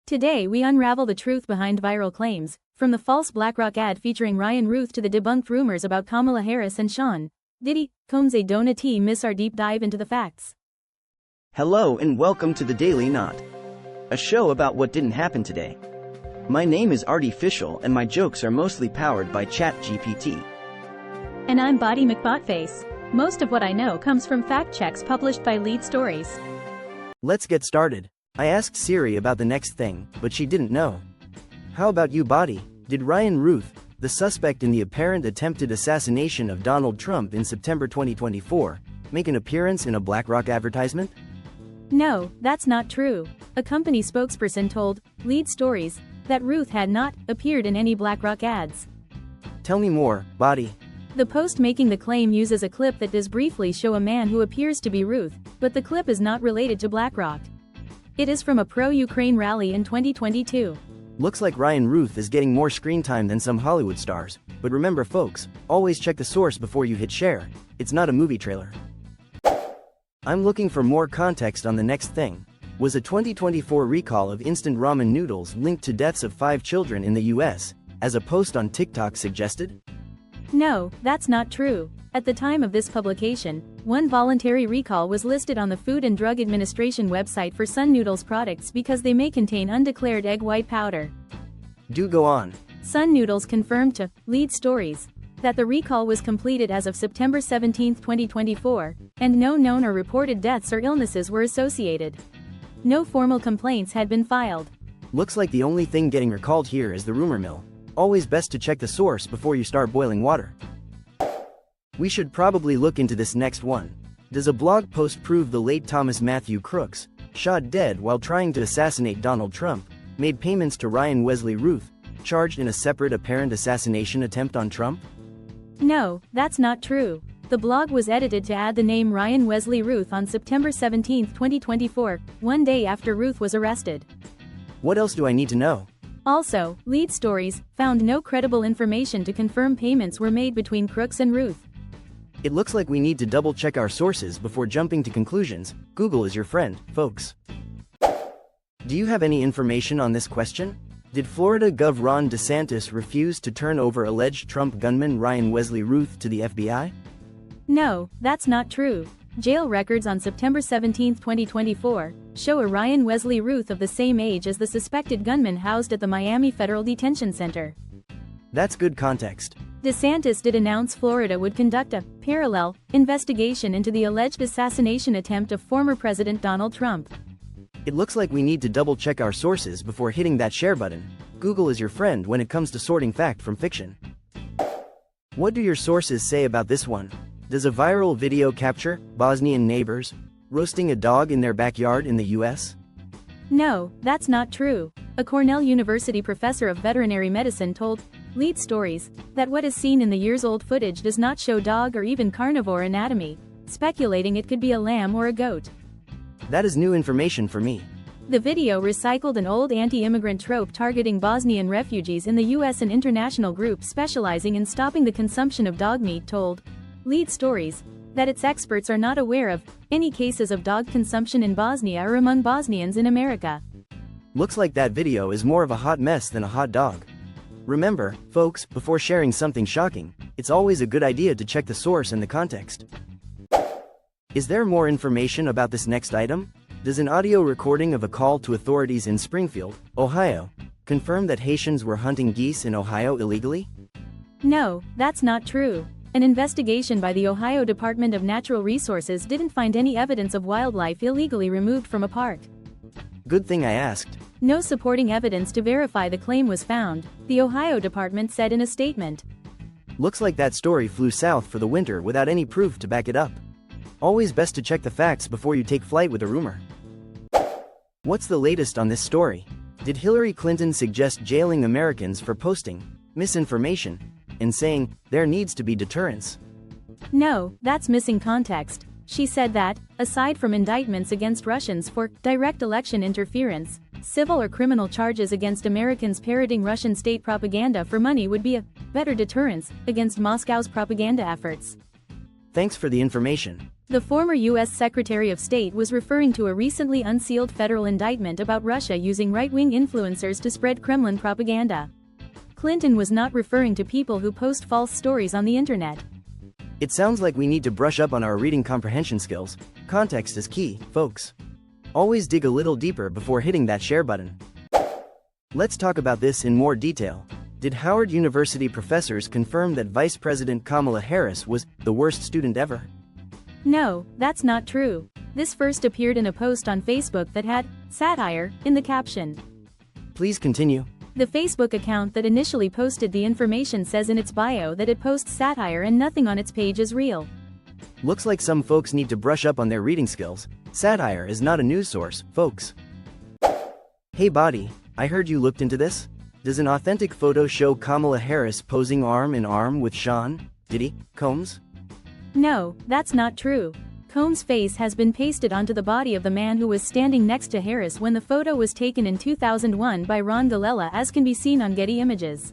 Today we unravel the truth behind viral claims, from the false BlackRock ad featuring Routh to the debunked rumors about Kamala Harris and Sean Diddy Combs. Donut miss our deep dive into the facts. Hello and welcome to the Daily Knot, a show about what didn't happen today. My name is Artificial and my jokes are mostly powered by ChatGPT. And I'm Body McBotface. Most of what I know comes from fact checks published by Lead Stories. Let's get started. I asked Siri about the next thing, but she didn't know. How about you, Body? Did Routh, the suspect in the apparent attempted assassination of Donald Trump in September 2024, make an appearance in a BlackRock advertisement? No, that's not true. A company spokesperson told Lead Stories that Routh had not appeared in any BlackRock ads. Tell me more, Body. The post making the claim uses a clip that does briefly show a man who appears to be Routh, but the clip is not related to BlackRock. It is from a pro-Ukraine rally in 2022. Looks like Routh is getting more screen time than some Hollywood stars, but remember folks, always check the source before you hit share. It's not a movie trailer. I'm looking for more context on the next thing. Was a 2024 recall of instant ramen noodles linked to deaths of 5 children in the US, as a post on TikTok suggested? No, that's not true. At the time of this publication, one voluntary recall was listed on the Food and Drug Administration website for Sun Noodles products because they may contain undeclared egg white powder. Do go on. Sun Noodles confirmed to Lead Stories that the recall was completed as of September 17, 2024, and no known or reported deaths or illnesses were associated. No formal complaints had been filed. Looks like the only thing getting recalled here is the rumor mill. Always best to check the source before you start boiling water. We should probably look into this next one. Does a blog post prove the late Thomas Matthew Crooks, shot dead while trying to assassinate Donald Trump, made payments to Wesley Routh, charged in a separate apparent assassination attempt on Trump? No, that's not true. The blog was edited to add the name Wesley Routh on September 17, 2024, one day after Routh was arrested. What else do I need to know? Also, Lead Stories found no credible information to confirm payments were made between Crooks and Routh. It looks like we need to double-check our sources before jumping to conclusions. Google is your friend, folks. Do you have any information on this question? Did Florida Gov. Ron DeSantis refuse to turn over alleged Trump gunman Wesley Routh to the FBI? No, that's not true. Jail records on September 17, 2024, show a Wesley Routh of the same age as the suspected gunman housed at the Miami Federal Detention Center. That's good context. DeSantis did announce Florida would conduct a parallel investigation into the alleged assassination attempt of former President Donald Trump. It looks like we need to double-check our sources before hitting that share button. Google is your friend when it comes to sorting fact from fiction. What do your sources say about this one? Does a viral video capture Bosnian neighbors roasting a dog in their backyard in the US? No, that's not true. A Cornell University professor of veterinary medicine told Lead Stories that what is seen in the years-old footage does not show dog or even carnivore anatomy, speculating it could be a lamb or a goat. That is new information for me. The video recycled an old anti-immigrant trope targeting Bosnian refugees in the US. An international group specializing in stopping the consumption of dog meat told Lead Stories that its experts are not aware of any cases of dog consumption in Bosnia or among Bosnians in America. Looks like that video is more of a hot mess than a hot dog. Remember, folks, before sharing something shocking, it's always a good idea to check the source and the context. Is there more information about this next item? Does an audio recording of a call to authorities in Springfield, Ohio, confirm that Haitians were hunting geese in Ohio illegally? No, that's not true. An investigation by the Ohio Department of Natural Resources didn't find any evidence of wildlife illegally removed from a park. Good thing I asked. No supporting evidence to verify the claim was found, the Ohio department said in a statement. Looks like that story flew south for the winter without any proof to back it up. Always best to check the facts before you take flight with a rumor. What's the latest on this story? Did Hillary Clinton suggest jailing Americans for posting misinformation and saying there needs to be deterrence? No, that's missing context. She said that, aside from indictments against Russians for direct election interference, civil or criminal charges against Americans parroting Russian state propaganda for money would be a better deterrence against Moscow's propaganda efforts. Thanks for the information. The former U.S. Secretary of State was referring to a recently unsealed federal indictment about Russia using right-wing influencers to spread Kremlin propaganda. Clinton was not referring to people who post false stories on the internet. It sounds like we need to brush up on our reading comprehension skills. Context is key, folks. Always dig a little deeper before hitting that share button. Let's talk about this in more detail. Did Howard University professors confirm that Vice President Kamala Harris was the worst student ever? No, that's not true. This first appeared in a post on Facebook that had satire in the caption. Please continue. The Facebook account that initially posted the information says in its bio that it posts satire and nothing on its page is real. Looks like some folks need to brush up on their reading skills. Satire is not a news source, folks. Hey Body, I heard you looked into this? Does an authentic photo show Kamala Harris posing arm in arm with Sean, Diddy, Combs? No, that's not true. Combs' face has been pasted onto the body of the man who was standing next to Harris when the photo was taken in 2001 by Ron Galella, as can be seen on Getty Images.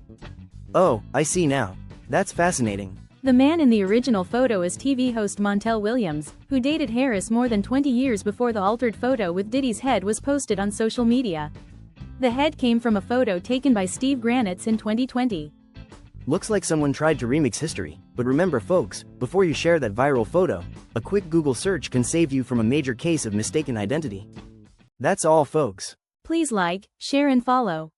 Oh, I see now. That's fascinating. The man in the original photo is TV host Montel Williams, who dated Harris more than 20 years before the altered photo with Diddy's head was posted on social media. The head came from a photo taken by Steve Granitz in 2020. Looks like someone tried to remix history, but remember folks, before you share that viral photo, a quick Google search can save you from a major case of mistaken identity. That's all folks. Please like, share and follow.